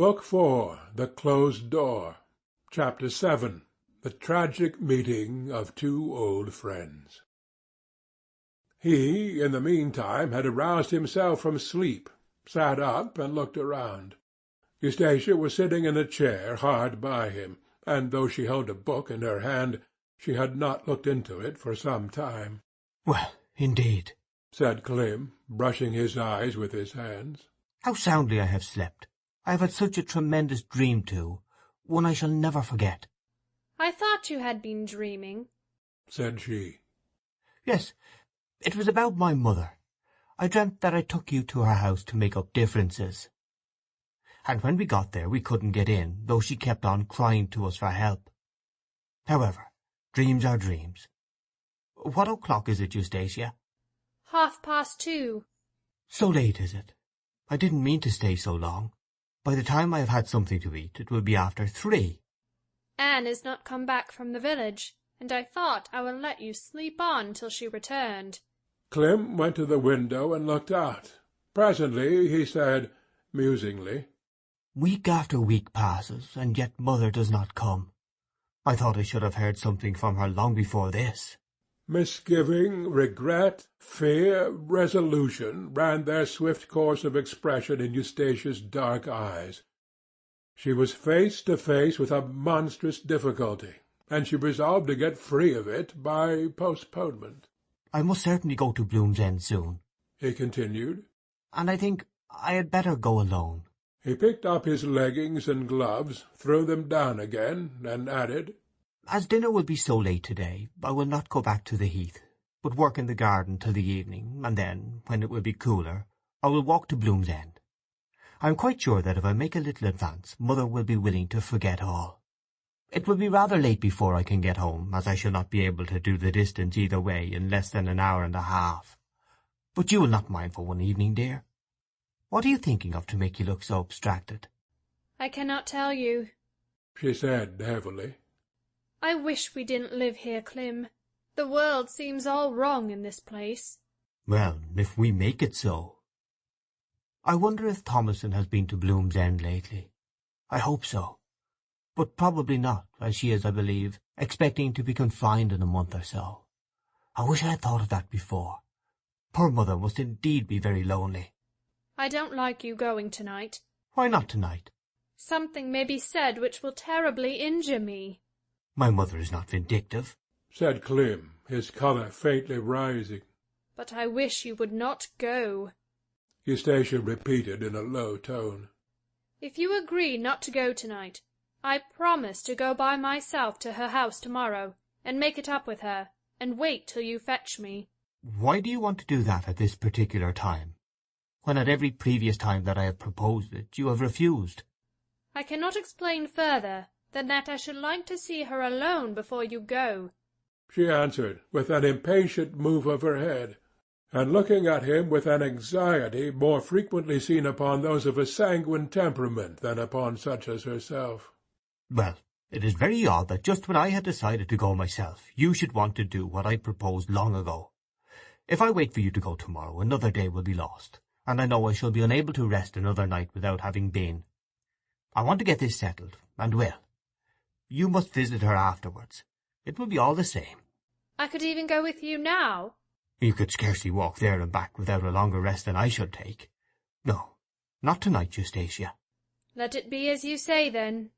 Book 4 The Closed Door. Chapter 7 The Tragic Meeting of Two Old Friends. He, in the meantime, had aroused himself from sleep, sat up, and looked around. Eustacia was sitting in a chair hard by him, and though she held a book in her hand, she had not looked into it for some time. "Well, indeed," said Clym, brushing his eyes with his hands. "How soundly I have slept! I have had such a tremendous dream, too, one I shall never forget." "I thought you had been dreaming," said she. "Yes, it was about my mother. I dreamt that I took you to her house to make up differences. And when we got there we couldn't get in, though she kept on crying to us for help. However, dreams are dreams. What o'clock is it, Eustacia?" 2:30. "So late, is it? I didn't mean to stay so long. By the time I have had something to eat it will be after 3. Anne is not come back from the village, and I thought I would let you sleep on till she returned." Clym went to the window and looked out. Presently he said, musingly, "Week after week passes, and yet mother does not come. I thought I should have heard something from her long before this." Misgiving, regret, fear, resolution ran their swift course of expression in Eustacia's dark eyes. She was face to face with a monstrous difficulty, and she resolved to get free of it by postponement. "I must certainly go to Bloom's End soon," he continued, "and I think I had better go alone." He picked up his leggings and gloves, threw them down again, and added, "As dinner will be so late to-day, I will not go back to the heath, but work in the garden till the evening, and then, when it will be cooler, I will walk to Bloom's End. I am quite sure that if I make a little advance, mother will be willing to forget all. It will be rather late before I can get home, as I shall not be able to do the distance either way in less than an hour and a half. But you will not mind for one evening, dear? What are you thinking of to make you look so abstracted?" "I cannot tell you," she said heavily. "I wish we didn't live here, Clym. The world seems all wrong in this place." "Well, if we make it so. I wonder if Thomason has been to Bloom's End lately. I hope so. But probably not, as she is, I believe, expecting to be confined in a month or so. I wish I had thought of that before. Poor mother must indeed be very lonely." "I don't like you going tonight." "Why not tonight?" "Something may be said which will terribly injure me." "My mother is not vindictive," said Clym, his colour faintly rising. "But I wish you would not go," Eustacia repeated in a low tone. "If you agree not to go tonight, I promise to go by myself to her house tomorrow, and make it up with her, and wait till you fetch me." "Why do you want to do that at this particular time, when at every previous time that I have proposed it you have refused?" "I cannot explain further than that I should like to see her alone before you go," she answered, with an impatient move of her head, and looking at him with an anxiety more frequently seen upon those of a sanguine temperament than upon such as herself. "Well, it is very odd that just when I had decided to go myself you should want to do what I proposed long ago. If I wait for you to go tomorrow, another day will be lost, and I know I shall be unable to rest another night without having been. I want to get this settled, and will. You must visit her afterwards. It will be all the same." "I could even go with you now." "You could scarcely walk there and back without a longer rest than I should take. No, not tonight, Eustacia." "Let it be as you say, then,"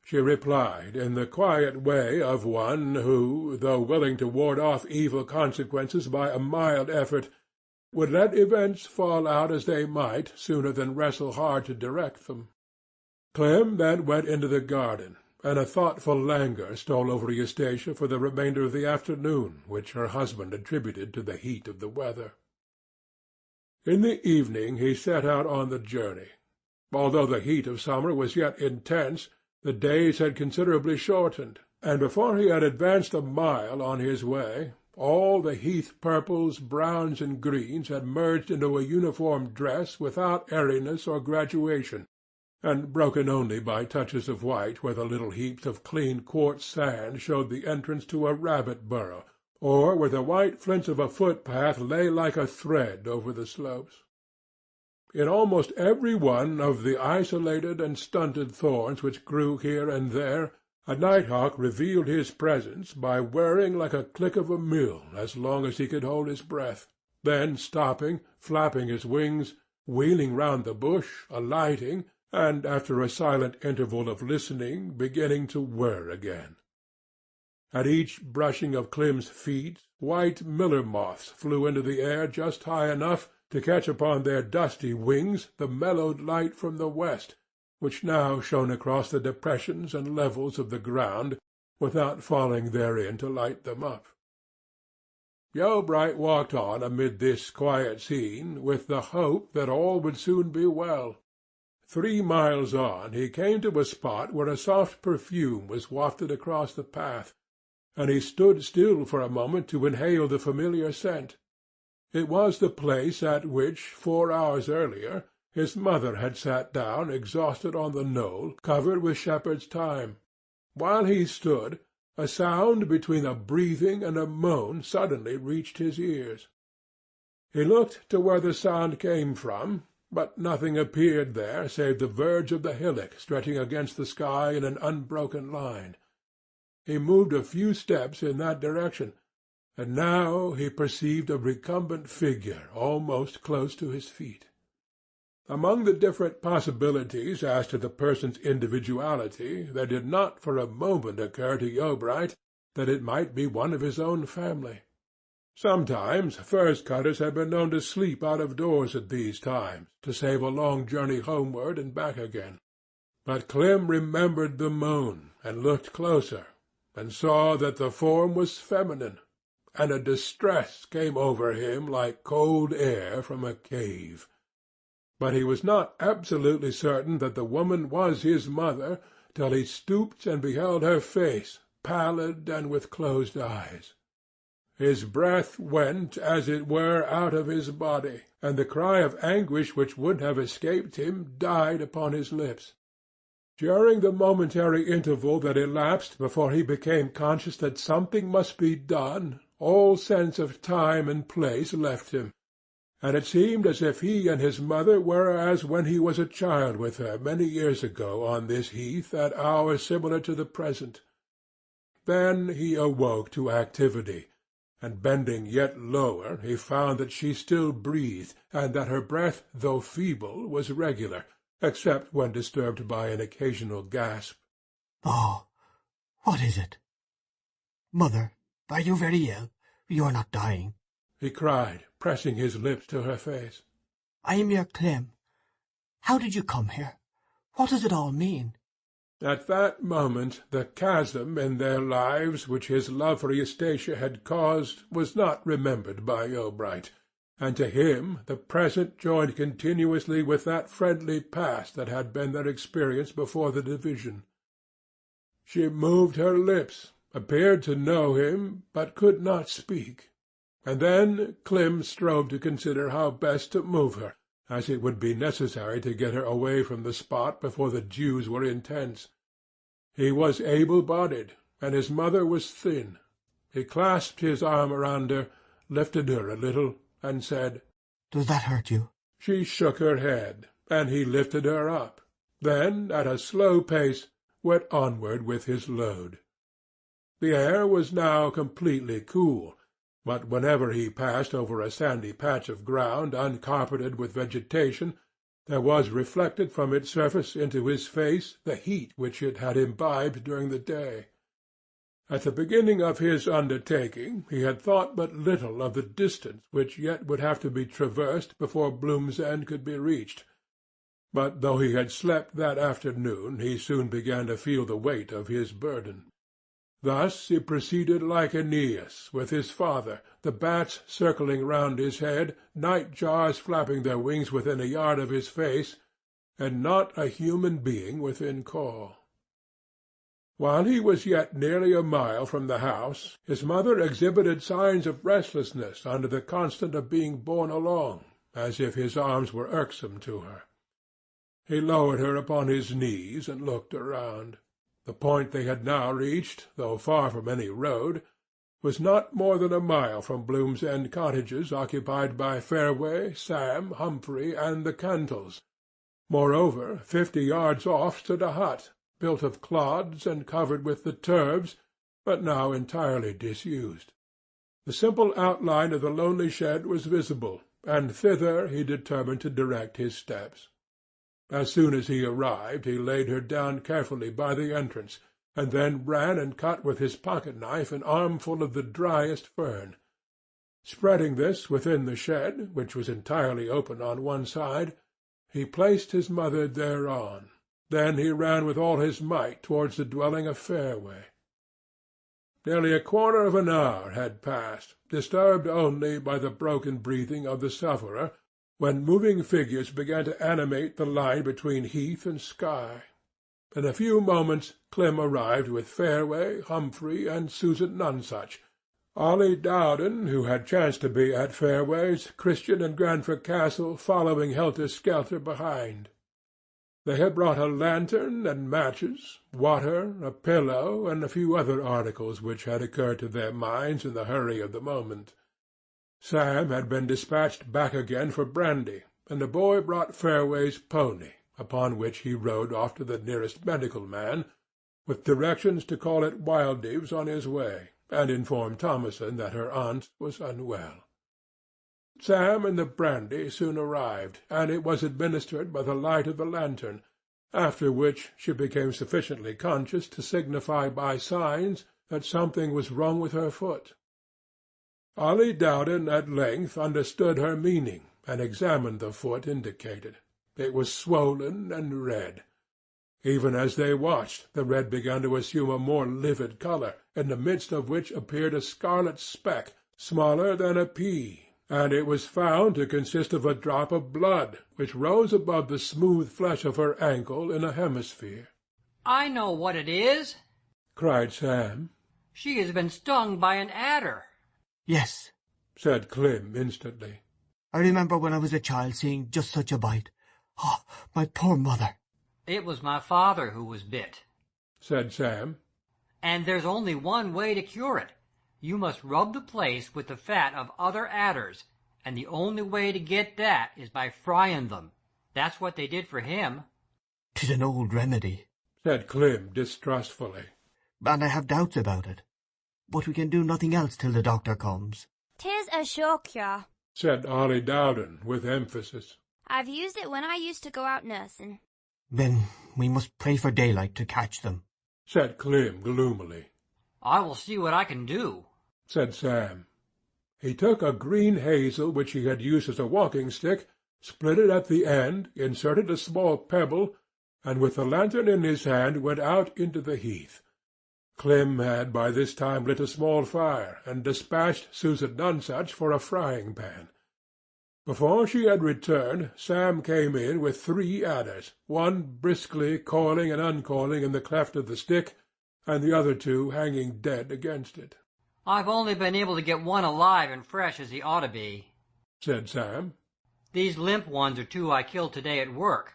she replied, in the quiet way of one who, though willing to ward off evil consequences by a mild effort, would let events fall out as they might sooner than wrestle hard to direct them. Clym then went into the garden, and a thoughtful languor stole over Eustacia for the remainder of the afternoon, which her husband attributed to the heat of the weather. In the evening he set out on the journey. Although the heat of summer was yet intense, the days had considerably shortened, and before he had advanced a mile on his way, all the heath purples, browns, and greens had merged into a uniform dress without airiness or graduation, and broken only by touches of white where the little heaps of clean quartz sand showed the entrance to a rabbit burrow, or where the white flints of a footpath lay like a thread over the slopes. In almost every one of the isolated and stunted thorns which grew here and there, a nighthawk revealed his presence by whirring like a click of a mill as long as he could hold his breath, then stopping, flapping his wings, wheeling round the bush, alighting, and after a silent interval of listening beginning to whir again. At each brushing of Clem's feet, white miller moths flew into the air just high enough to catch upon their dusty wings the mellowed light from the west, which now shone across the depressions and levels of the ground without falling therein to light them up. Yeobright walked on amid this quiet scene with the hope that all would soon be well. 3 miles on he came to a spot where a soft perfume was wafted across the path, and he stood still for a moment to inhale the familiar scent. It was the place at which, 4 hours earlier, his mother had sat down exhausted on the knoll, covered with shepherd's thyme. While he stood, a sound between a breathing and a moan suddenly reached his ears. He looked to where the sound came from, but nothing appeared there save the verge of the hillock stretching against the sky in an unbroken line. He moved a few steps in that direction, and now he perceived a recumbent figure almost close to his feet. Among the different possibilities as to the person's individuality, there did not for a moment occur to Yeobright that it might be one of his own family. Sometimes furze-cutters had been known to sleep out of doors at these times, to save a long journey homeward and back again. But Clem remembered the moon, and looked closer, and saw that the form was feminine, and a distress came over him like cold air from a cave. But he was not absolutely certain that the woman was his mother till he stooped and beheld her face, pallid and with closed eyes. His breath went, as it were, out of his body, and the cry of anguish which would have escaped him died upon his lips. During the momentary interval that elapsed before he became conscious that something must be done, all sense of time and place left him, and it seemed as if he and his mother were as when he was a child with her many years ago on this heath at hours similar to the present. Then he awoke to activity, and bending yet lower he found that she still breathed, and that her breath, though feeble, was regular, except when disturbed by an occasional gasp. "Oh, what is it? Mother, are you very ill? You are not dying?" he cried, pressing his lips to her face. "I am your Clem. How did you come here? What does it all mean?" At that moment the chasm in their lives which his love for Eustacia had caused was not remembered by Yeobright, and to him the present joined continuously with that friendly past that had been their experience before the division. She moved her lips, appeared to know him, but could not speak. And then Clem strove to consider how best to move her, as it would be necessary to get her away from the spot before the dews were intense. He was able-bodied, and his mother was thin. He clasped his arm around her, lifted her a little, and said, "Does that hurt you?" She shook her head, and he lifted her up, then, at a slow pace, went onward with his load. The air was now completely cool, but whenever he passed over a sandy patch of ground uncarpeted with vegetation, there was reflected from its surface into his face the heat which it had imbibed during the day. At the beginning of his undertaking he had thought but little of the distance which yet would have to be traversed before Bloom's End could be reached, but though he had slept that afternoon he soon began to feel the weight of his burden. Thus he proceeded like Aeneas with his father, the bats circling round his head, night-jars flapping their wings within a yard of his face, and not a human being within call. While he was yet nearly a mile from the house, his mother exhibited signs of restlessness under the constant of being borne along, as if his arms were irksome to her. He lowered her upon his knees and looked around. The point they had now reached, though far from any road, was not more than a mile from Bloom's End cottages occupied by Fairway, Sam, Humphrey, and the Cantles. Moreover, 50 yards off stood a hut, built of clods and covered with the turves, but now entirely disused. The simple outline of the lonely shed was visible, and thither he determined to direct his steps. As soon as he arrived, he laid her down carefully by the entrance, and then ran and cut with his pocket-knife an armful of the driest fern. Spreading this within the shed, which was entirely open on one side, he placed his mother thereon. Then he ran with all his might towards the dwelling of Fairway. Nearly a quarter of an hour had passed, disturbed only by the broken breathing of the sufferer, when moving figures began to animate the line between heath and sky. In a few moments Clem arrived with Fairway, Humphrey, and Susan Nonsuch. Ollie Dowden, who had chanced to be at Fairway's, Christian and Grandfer Castle following helter-skelter behind. They had brought a lantern and matches, water, a pillow, and a few other articles which had occurred to their minds in the hurry of the moment. Sam had been dispatched back again for brandy, and the boy brought Fairway's pony, upon which he rode off to the nearest medical man, with directions to call at Wildie's on his way, and inform Thomason that her aunt was unwell. Sam and the brandy soon arrived, and it was administered by the light of the lantern, after which she became sufficiently conscious to signify by signs that something was wrong with her foot. Ollie Dowden at length understood her meaning, and examined the foot indicated. It was swollen and red. Even as they watched, the red began to assume a more livid colour, in the midst of which appeared a scarlet speck, smaller than a pea, and it was found to consist of a drop of blood, which rose above the smooth flesh of her ankle in a hemisphere. "I know what it is," cried Sam. "She has been stung by an adder." Yes, said Clem instantly. I remember when I was a child seeing just such a bite. Oh, my poor mother! "It was my father who was bit," said Sam. "and there's only one way to cure it. You must rub the place with the fat of other adders, and the only way to get that is by frying them. That's what they did for him." "'Tis an old remedy," said Clem distrustfully. "and I have doubts about it. But we can do nothing else till the doctor comes." "'Tis a sure cure," said Ollie Dowden with emphasis. "I've used it when I used to go out nursing." "Then we must pray for daylight to catch them," said Clem gloomily. "I will see what I can do," said Sam. He took a green hazel which he had used as a walking-stick, split it at the end, inserted a small pebble, and with the lantern in his hand went out into the heath. Clem had by this time lit a small fire, and dispatched Susan Nonsuch for a frying-pan. Before she had returned, Sam came in with 3 adders, one briskly coiling and uncoiling in the cleft of the stick, and the other 2 hanging dead against it. "I've only been able to get one alive and fresh as he ought to be," said Sam. "These limp ones are 2 I killed today at work.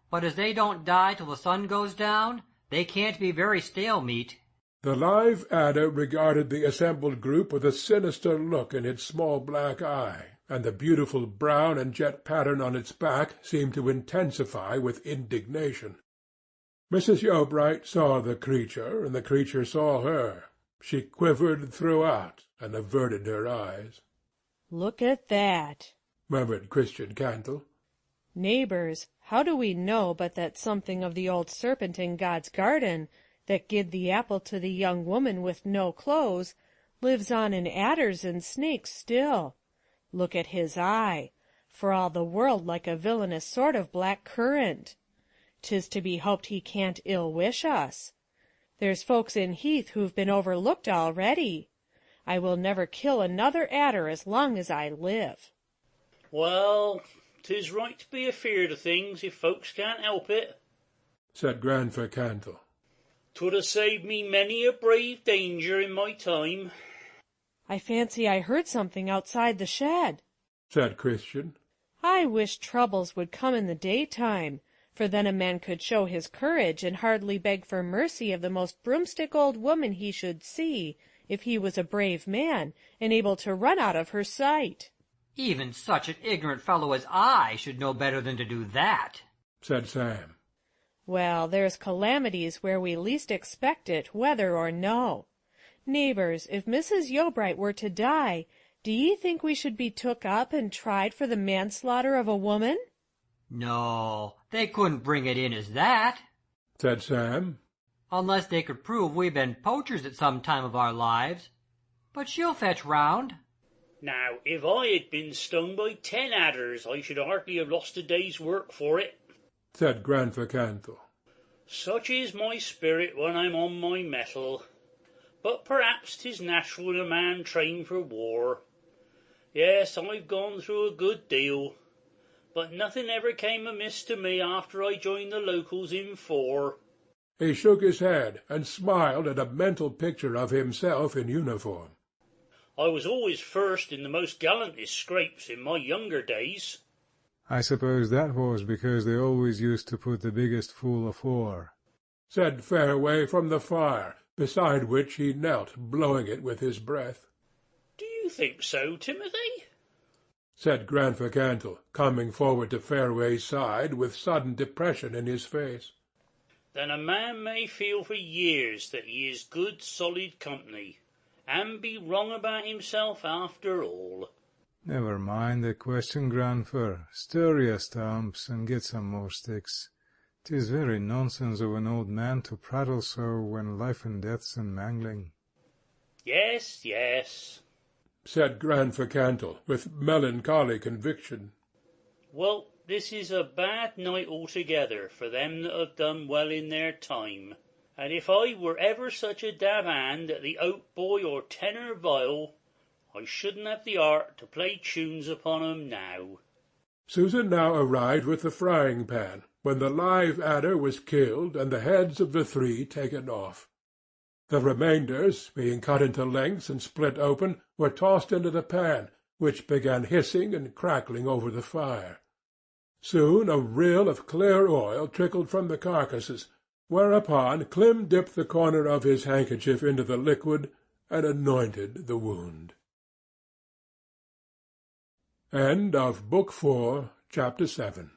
But as they don't die till the sun goes down, they can't be very stale meat." The live adder regarded the assembled group with a sinister look in its small black eye, and the beautiful brown and jet pattern on its back seemed to intensify with indignation. Mrs. Yeobright saw the creature, and the creature saw her. She quivered throughout, and averted her eyes. "Look at that," murmured Christian Candle. "Neighbours, how do we know but that something of the old serpent in God's garden, that gid the apple to the young woman with no clothes, lives on in adders and snakes still? Look at his eye, for all the world like a villainous sort of black currant. 'Tis to be hoped he can't ill wish us. There's folks in Heath who've been overlooked already. I will never kill another adder as long as I live." "Well, 'tis right to be afeard of things if folks can't help it," said Grandfer Candle. "'Twould have saved me many a brave danger in my time." "I fancy I heard something outside the shed," said Christian. "I wish troubles would come in the daytime, for then a man could show his courage and hardly beg for mercy of the most broomstick old woman he should see, if he was a brave man, and able to run out of her sight." "Even such an ignorant fellow as I should know better than to do that," said Sam. "Well, there's calamities where we least expect it, whether or no. Neighbours, if Mrs. Yeobright were to die, do ye think we should be took up and tried for the manslaughter of a woman?" "No, they couldn't bring it in as that," said Sam. "unless they could prove we've been poachers at some time of our lives. But she'll fetch round." Now, if I had been stung by 10 adders, I should hardly have lost a day's work for it. said Grandfer Cantle. Such is my spirit when I'm on my mettle. But perhaps 'tis natural in a man trained for war. Yes, I've gone through a good deal, but nothing ever came amiss to me after I joined the locals in 4. He shook his head and smiled at a mental picture of himself in uniform. I was always first in the most gallantest scrapes in my younger days. "I suppose that was because they always used to put the biggest fool afore," said Fairway from the fire, beside which he knelt, blowing it with his breath. Do you think so, Timothy? said Grandfer Cantle, coming forward to Fairway's side with sudden depression in his face. Then a man may feel for years that he is good solid company, and be wrong about himself after all. "Never mind the question, Grandfer. Stir your stumps and get some more sticks. 'Tis very nonsense of an old man to prattle so when life and death's in mangling." Yes, yes, said Grandfer Cantle, with melancholy conviction. Well, this is a bad night altogether for them that have done well in their time. And if I were ever such a dab hand at the hautboy or tenor viol, I shouldn't have the art to play tunes upon 'em now. Susan now arrived with the frying-pan, when the live adder was killed and the heads of the 3 taken off. The remainders, being cut into lengths and split open, were tossed into the pan, which began hissing and crackling over the fire. Soon a rill of clear oil trickled from the carcasses, whereupon Clem dipped the corner of his handkerchief into the liquid and anointed the wound. End of Book 4, Chapter 7.